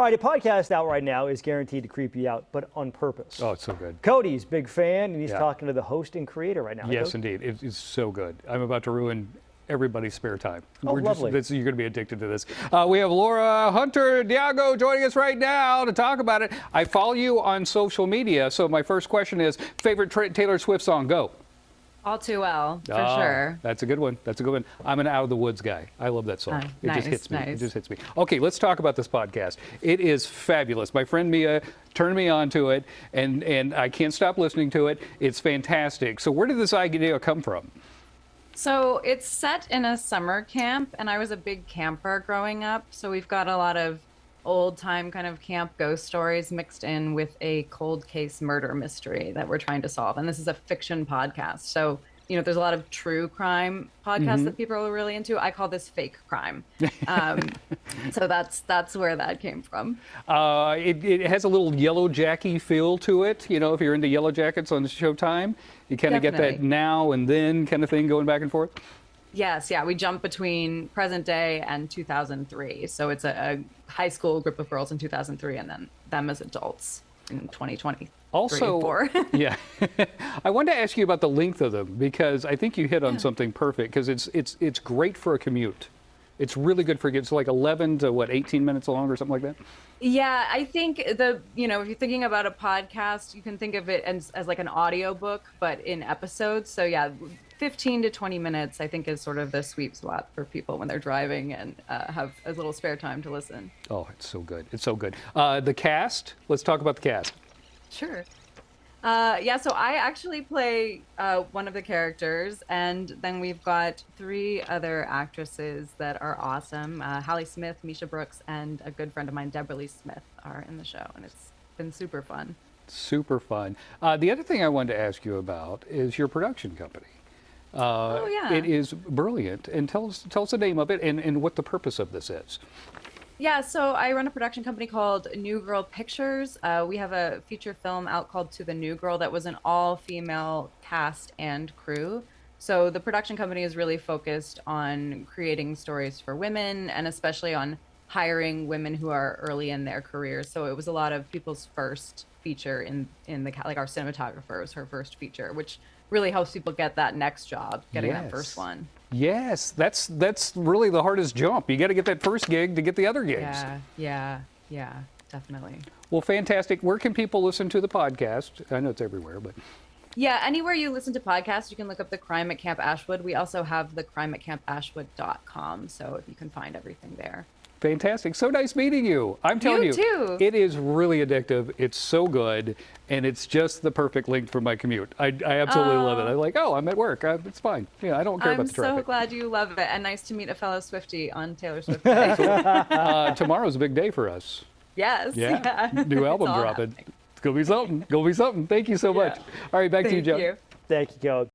All right, a podcast out right now is guaranteed to creep you out, but on purpose. Oh, it's so good. Cody's a big fan, and he's talking to the host and creator right now. Yes, indeed. It's so good. I'm about to ruin everybody's spare time. Oh, lovely. You're going to be addicted to this. We have Laura Hunter Drago joining us right now to talk about it. I follow you on social media, so my first question is, favorite Taylor Swift song, go. All Too Well, for sure. That's a good one. That's a good one. I'm an Out of the Woods guy. I love that song. It nice, just hits me. nice. It just hits me. Okay, let's talk about this podcast. It is fabulous. My friend Mia turned me on to it, and I can't stop listening to it. It's fantastic. So where did this idea come from? So it's set in a summer camp, and I was a big camper growing up. So we've got a lot of old time kind of camp ghost stories mixed in with a cold case murder mystery that we're trying to solve. And this is a fiction podcast. So, you know, there's a lot of true crime podcasts that people are really into. I call this fake crime. So that's where that came from. It has a little Yellow Jacky feel to it. You know, if you're into Yellow Jackets on Showtime, you kind of get that now and then kind of thing going back and forth. Yes, yeah, we jump between present day and 2003. So it's a high school group of girls in 2003 and then them as adults in 2020. Also, yeah, I wanted to ask you about the length of them because I think you hit on something perfect because it's great for a commute. It's really good for it's like 11 to 18 minutes long or something like that. Yeah, I think if you're thinking about a podcast, you can think of it as like an audio book, but in episodes. So yeah, 15 to 20 minutes, I think, is sort of the sweet spot for people when they're driving and have a little spare time to listen. Oh, it's so good. It's so good. The cast, let's talk about the cast. Sure. Yeah, so I actually play one of the characters, and then we've got 3 other actresses that are awesome. Hallie Smith, Misha Brooks, and a good friend of mine, Deborah Lee Smith, are in the show, and it's been super fun. Super fun. The other thing I wanted to ask you about is your production company. Oh, yeah. It is brilliant. And tell us the name of it and what the purpose of this is. Yeah, so I run a production company called New Girl Pictures. We have a feature film out called To the New Girl that was an all-female cast and crew. So the production company is really focused on creating stories for women and especially on hiring women who are early in their careers. So it was a lot of people's first feature in the, like our cinematographer was her first feature, which really helps people get that next job, getting that first one. Yes, that's really the hardest jump. You got to get that first gig to get the other gigs. Yeah, definitely. Well, fantastic. Where can people listen to the podcast? I know it's everywhere, but. Yeah, anywhere you listen to podcasts, you can look up The Crime at Camp Ashwood. We also have thecrimeatcampashwood.com, so you can find everything there. Fantastic. So nice meeting you. I'm telling you, too. It is really addictive. It's so good, and it's just the perfect length for my commute. I absolutely love it. I'm like, oh, I'm at work. It's fine. Yeah, I don't care about the traffic. I'm so glad you love it, and nice to meet a fellow Swiftie on Taylor Swift Day. Tomorrow's a big day for us. Yes. Yeah. New album dropping. It's going to be something. It's going to be something. Thank you so much. All right, back to you, Joe. Thank you, Joe.